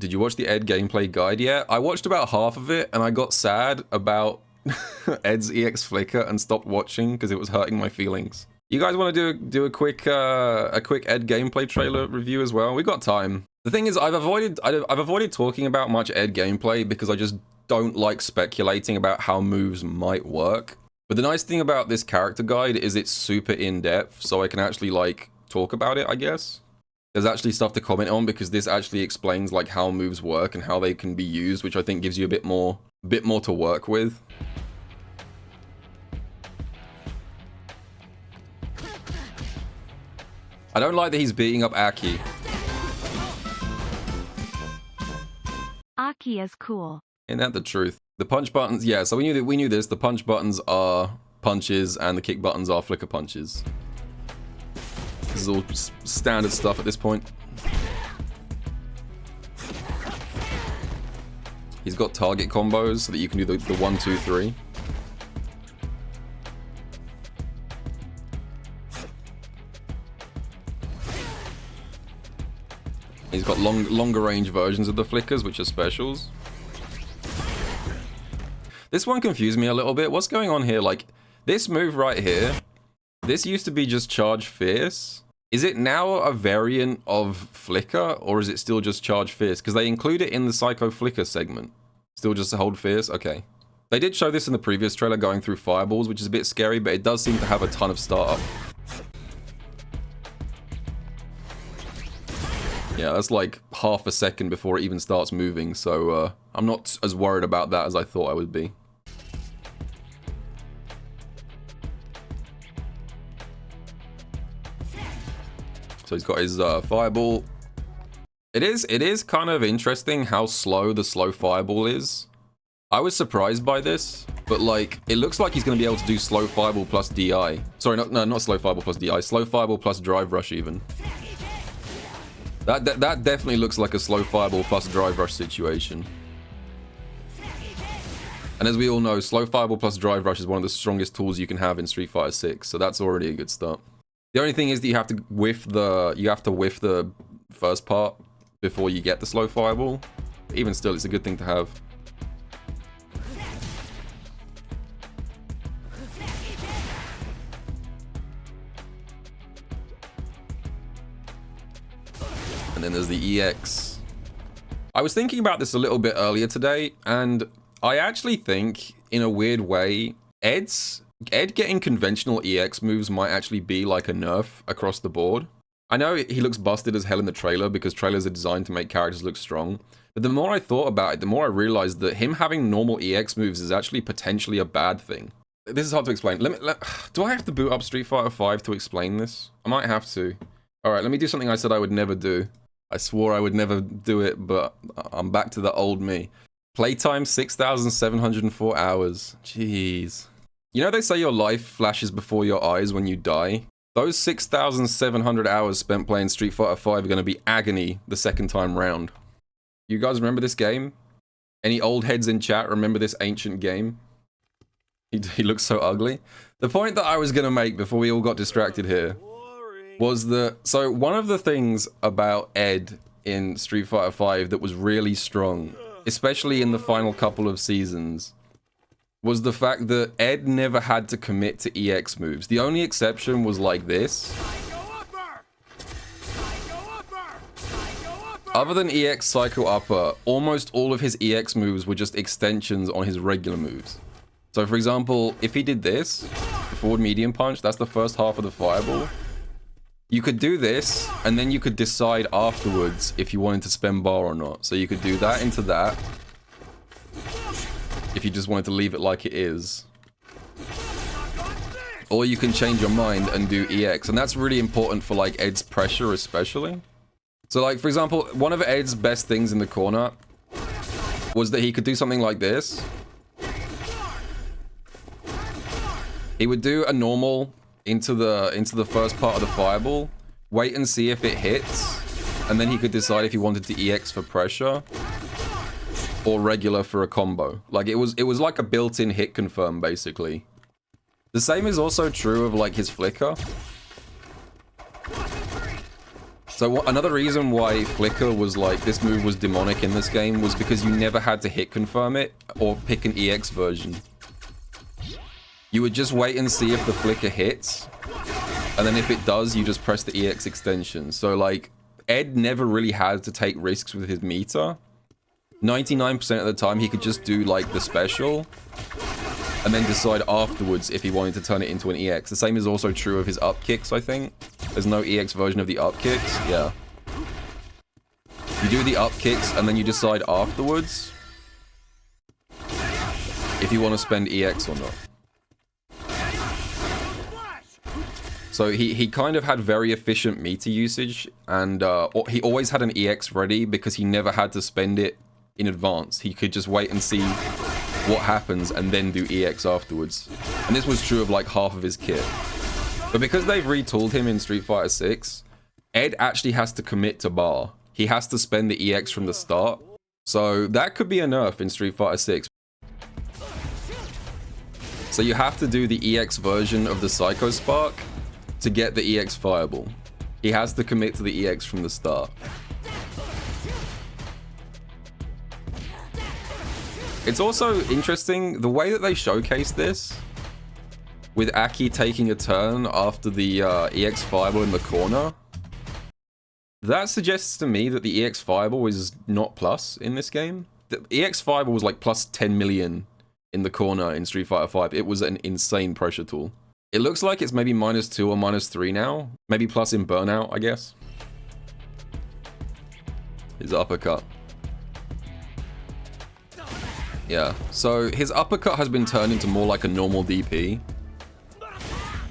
Did you watch the Ed gameplay guide yet? I watched about half of it and I got sad about Ed's EX flicker and stopped watching because it was hurting my feelings. You guys want to do a quick Ed gameplay trailer review as well? We got time. The thing is, I've avoided talking about much Ed gameplay because I just don't like speculating about how moves might work. But the nice thing about this character guide is it's super in-depth, so I can actually like talk about it, I guess. There's actually stuff to comment on because this actually explains like how moves work and how they can be used, which I think gives you a bit more to work with. I don't like that he's beating up Aki. Aki is cool. Isn't that the truth? The punch buttons, yeah, so we knew this. The punch buttons are punches and the kick buttons are flicker punches. This is all standard stuff at this point. He's got target combos so that you can do the 1, 2, 3. He's got longer range versions of the flickers, which are specials. This one confused me a little bit. What's going on here? Like, this move right here, this used to be just charge fierce. Is it now a variant of flicker, or is it still just charge fierce? Because they include it in the psycho flicker segment. Still just hold fierce? Okay. They did show this in the previous trailer going through fireballs, which is a bit scary, but it does seem to have a ton of startup. Yeah, that's like half a second before it even starts moving, so I'm not as worried about that as I thought I would be. So he's got his fireball. It is kind of interesting how slow the slow fireball is. I was surprised by this, but like it looks like he's going to be able to do slow fireball plus DI. Sorry, not slow fireball plus DI. Slow fireball plus drive rush even. That definitely looks like a slow fireball plus drive rush situation. And as we all know, slow fireball plus drive rush is one of the strongest tools you can have in Street Fighter 6, so that's already a good start. The only thing is that you have to whiff the first part before you get the slow fireball. Even still, it's a good thing to have. And then there's the EX. I was thinking about this a little bit earlier today, and I actually think, in a weird way, Ed getting conventional EX moves might actually be like a nerf across the board. I know he looks busted as hell in the trailer because trailers are designed to make characters look strong, but the more I thought about it, the more I realized that him having normal EX moves is actually potentially a bad thing. This is hard to explain. Do I have to boot up Street Fighter 5 to explain this? I might have to. Alright, let me do something I said I would never do. I swore I would never do it, but I'm back to the old me. Playtime 6,704 hours. Jeez. You know they say your life flashes before your eyes when you die? Those 6,700 hours spent playing Street Fighter 5 are going to be agony the second time round. You guys remember this game? Any old heads in chat remember this ancient game? He looks so ugly. The point that I was going to make before we all got distracted here was that, so one of the things about Ed in Street Fighter 5 that was really strong, especially in the final couple of seasons, was the fact that Ed never had to commit to EX moves. The only exception was like this. Other than EX Psycho Upper, almost all of his EX moves were just extensions on his regular moves. So for example, if he did this, the forward medium punch, that's the first half of the fireball. You could do this, and then you could decide afterwards if you wanted to spend bar or not. So you could do that into that, if you just wanted to leave it like it is. Or you can change your mind and do EX, and that's really important for like Ed's pressure especially. So like, for example, one of Ed's best things in the corner was that he could do something like this. He would do a normal into the first part of the fireball, wait and see if it hits, and then he could decide if he wanted to EX for pressure or regular for a combo. Like it was like a built-in hit confirm basically. The same is also true of like his flicker. So another reason why Flicker was like, this move was demonic in this game was because you never had to hit confirm it or pick an EX version. You would just wait and see if the Flicker hits, and then if it does, you just press the EX extension. So like, Ed never really had to take risks with his meter. 99% of the time, he could just do like the special, and then decide afterwards if he wanted to turn it into an EX. The same is also true of his up kicks, I think. There's no EX version of the up kicks. Yeah. You do the up kicks, and then you decide afterwards if you want to spend EX or not. So he kind of had very efficient meter usage, and he always had an EX ready because he never had to spend it in advance. He could just wait and see what happens and then do EX afterwards. And this was true of like half of his kit. But because they've retooled him in Street Fighter 6, Ed actually has to commit to bar. He has to spend the EX from the start. So that could be a nerf in Street Fighter 6. So you have to do the EX version of the Psycho Spark to get the EX fireball. He has to commit to the EX from the start. It's also interesting the way that they showcase this, with Aki taking a turn after the EX fireball in the corner. That suggests to me that the EX fireball is not plus in this game. The EX fireball was like plus 10 million in the corner in Street Fighter 5. It was an insane pressure tool. It looks like it's maybe -2 or -3 now. Maybe plus in Burnout, I guess. His uppercut. Yeah, so his uppercut has been turned into more like a normal DP.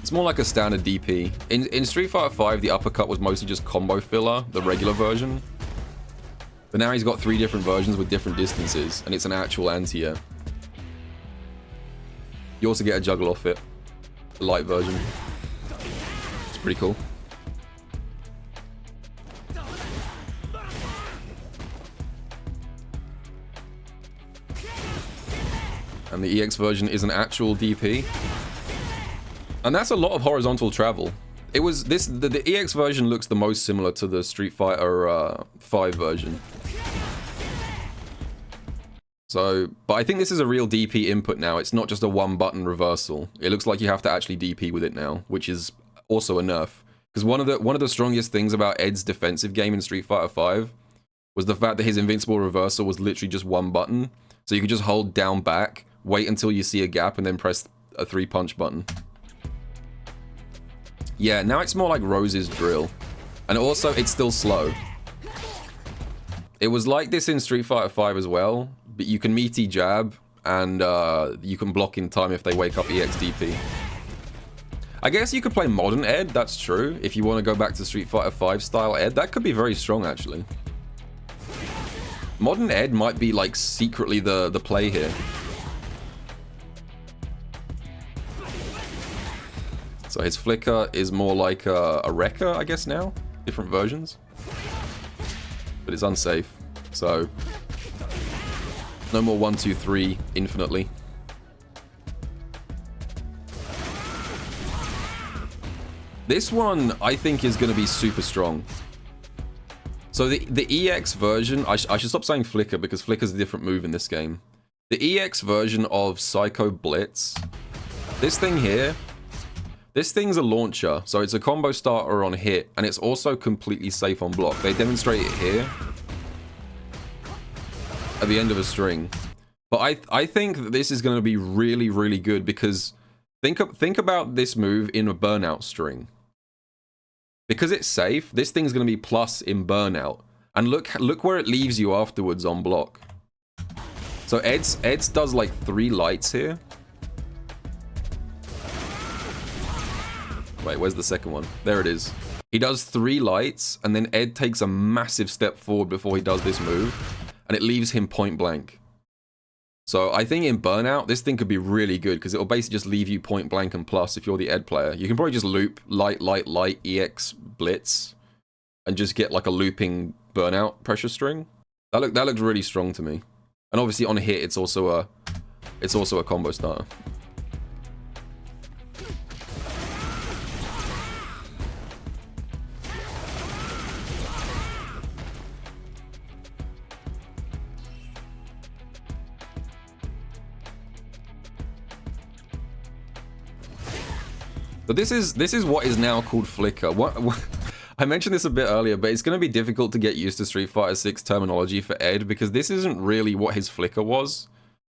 It's more like a standard DP. In Street Fighter 5, the uppercut was mostly just combo filler, the regular version. But now he's got 3 different versions with different distances, and it's an actual anti-air. You also get a juggle off it. The light version. It's pretty cool. And the EX version is an actual DP. And that's a lot of horizontal travel. It was this, the EX version looks the most similar to the Street Fighter 5 version. So, but I think this is a real DP input now. It's not just a one-button reversal. It looks like you have to actually DP with it now, which is also a nerf. Because one of the strongest things about Ed's defensive game in Street Fighter 5 was the fact that his invincible reversal was literally just one button. So you could just hold down back, wait until you see a gap, and then press a 3-punch button. Yeah, now it's more like Rose's drill. And also, it's still slow. It was like this in Street Fighter 5 as well, but you can meaty jab, and you can block in time if they wake up EXDP. I guess you could play modern Ed, that's true. If you want to go back to Street Fighter 5 style Ed, that could be very strong, actually. Modern Ed might be, like, secretly the play here. So his flicker is more like a wrecker, I guess, now. Different versions. But it's unsafe, so... no more 1, 2, 3 infinitely. This one, I think, is going to be super strong. So the EX version... I should stop saying flicker, because flicker's a different move in this game. The EX version of Psycho Blitz... this thing here... this thing's a launcher, so it's a combo starter on hit, and it's also completely safe on block. They demonstrate it here. At the end of a string. But I think that this is going to be really, really good, because think about this move in a burnout string. Because it's safe, this thing's going to be plus in burnout. And look where it leaves you afterwards on block. So Ed's does like 3 lights here. Wait, where's the second one? There it is. He does 3 lights, and then Ed takes a massive step forward before he does this move. And it leaves him point blank. So I think in Burnout, this thing could be really good, because it'll basically just leave you point blank and plus if you're the Ed player. You can probably just loop light, light, light, EX, blitz, and just get like a looping Burnout pressure string. That looked really strong to me. And obviously on hit, it's also a combo starter. But this is what is now called flicker. What I mentioned this a bit earlier, but it's going to be difficult to get used to Street Fighter 6 terminology for Ed because this isn't really what his flicker was.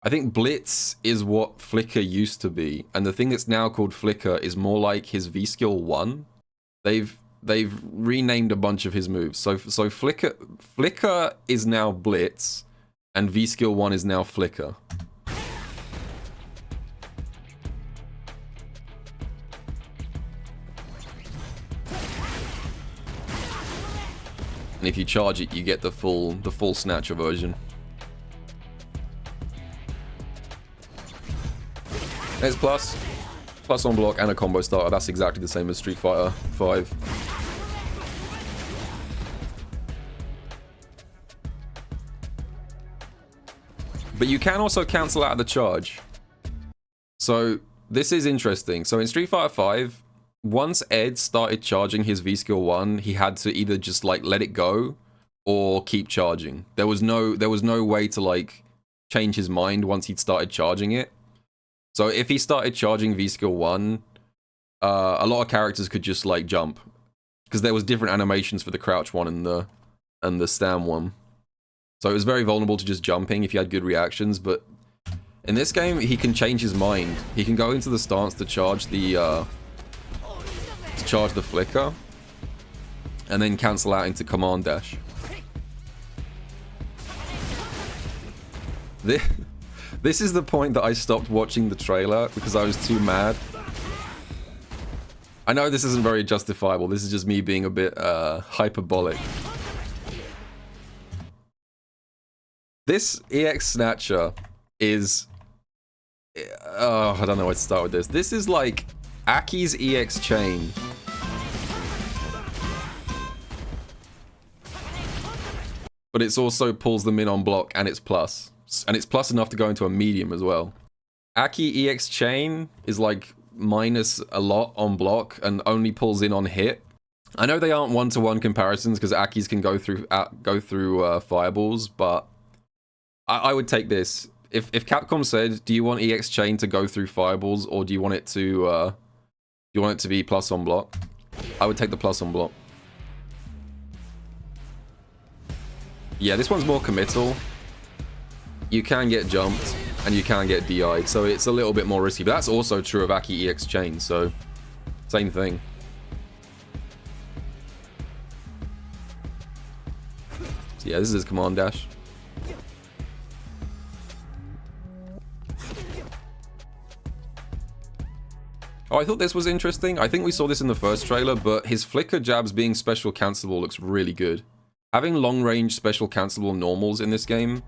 I think Blitz is what flicker used to be, and the thing that's now called flicker is more like his V-Skill 1. They've renamed a bunch of his moves. So flicker is now Blitz, and V-Skill 1 is now flicker. And if you charge it, you get the full snatcher version. There's plus on block and a combo starter. That's exactly the same as Street Fighter 5. But you can also cancel out of the charge. So this is interesting. So in Street Fighter 5, once Ed started charging his V-Skill 1, he had to either just like let it go or keep charging. There was no way to like change his mind once he'd started charging it. So if he started charging V-Skill 1, a lot of characters could just like jump because there was different animations for the crouch one and the stand one. So it was very vulnerable to just jumping if you had good reactions, but in this game he can change his mind. He can go into the stance to charge the flicker and then cancel out into command dash. This is the point that I stopped watching the trailer because I was too mad. I know this isn't very justifiable. This is just me being a bit hyperbolic. This EX Snatcher is... I don't know where to start with this. This is like Aki's EX Chain. But it's also pulls them in on block and it's plus. And it's plus enough to go into a medium as well. Aki EX Chain is like minus a lot on block and only pulls in on hit. I know they aren't one-to-one comparisons because Aki's can go through fireballs, but I would take this. If Capcom said, "Do you want EX Chain to go through fireballs, or do you want it to be plus on block?" I would take the plus on block. Yeah, this one's more committal. You can get jumped, and you can get DI'd, so it's a little bit more risky. But that's also true of Aki EX Chain, so same thing. So yeah, this is command dash. Oh, I thought this was interesting. I think we saw this in the first trailer, but his flicker jabs being special cancelable looks really good. Having long-range special cancelable normals in this game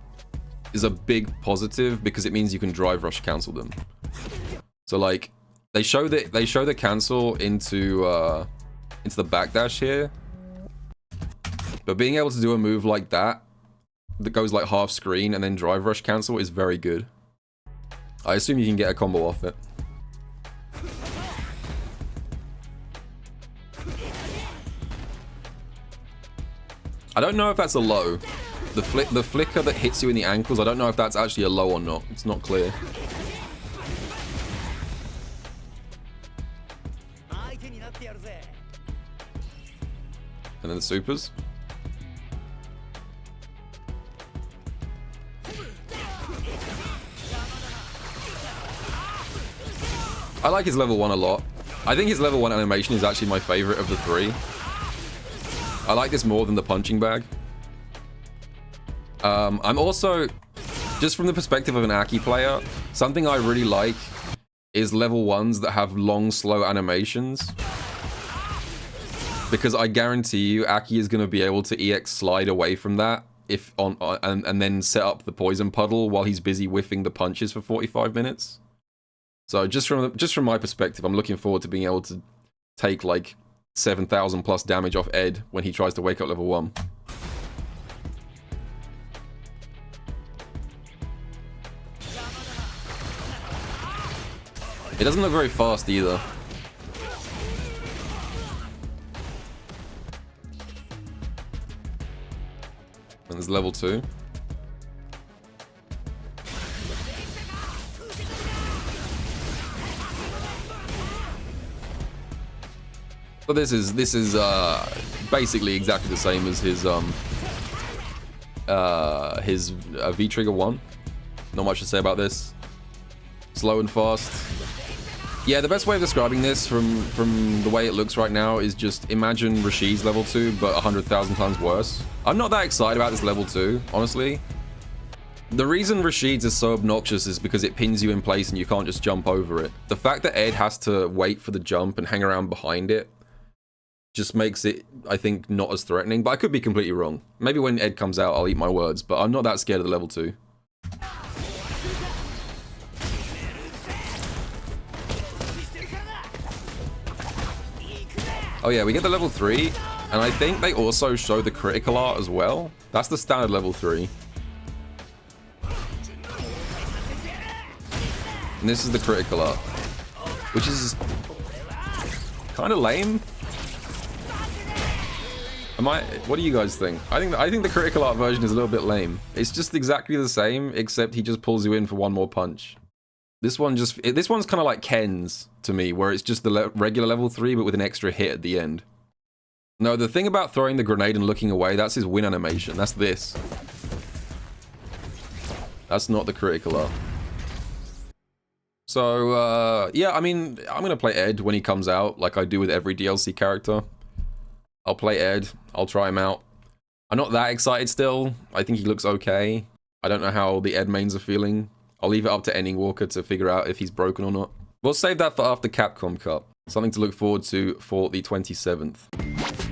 is a big positive because it means you can drive rush cancel them. So like they show the cancel into the backdash here, but being able to do a move like that goes like half screen and then drive rush cancel is very good. I assume you can get a combo off it. I don't know if that's a low. The flicker that hits you in the ankles, I don't know if that's actually a low or not. It's not clear. And then the supers. I like his level 1 a lot. I think his level 1 animation is actually my favorite of the three. I like this more than the punching bag. I'm also, just from the perspective of an Aki player, something I really like is level 1s that have long, slow animations. Because I guarantee you, Aki is going to be able to EX slide away from that and then set up the poison puddle while he's busy whiffing the punches for 45 minutes. So just from my perspective, I'm looking forward to being able to take like 7,000 plus damage off Ed when he tries to wake up level 1. It doesn't look very fast either. And there's level 2. But this is basically exactly the same as his V-Trigger 1. Not much to say about this. Slow and fast. Yeah, the best way of describing this from the way it looks right now is just imagine Rashid's level 2, but 100,000 times worse. I'm not that excited about this level 2, honestly. The reason Rashid's is so obnoxious is because it pins you in place and you can't just jump over it. The fact that Ed has to wait for the jump and hang around behind it just makes it, I think, not as threatening, but I could be completely wrong. Maybe when Ed comes out, I'll eat my words, but I'm not that scared of the level 2. Oh yeah, we get the level 3, and I think they also show the critical art as well. That's the standard level 3. And this is the critical art, which is kind of lame. What do you guys think? I think the critical art version is a little bit lame. It's just exactly the same, except he just pulls you in for one more punch. This one's kind of like Ken's to me, where it's just the regular level 3, but with an extra hit at the end. No, the thing about throwing the grenade and looking away, that's his win animation. That's this. That's not the critical art. So, yeah, I mean, I'm going to play Ed when he comes out, like I do with every DLC character. I'll play Ed. I'll try him out. I'm not that excited still. I think he looks okay. I don't know how the Ed mains are feeling. I'll leave it up to Ending Walker to figure out if he's broken or not. We'll save that for after Capcom Cup. Something to look forward to for the 27th.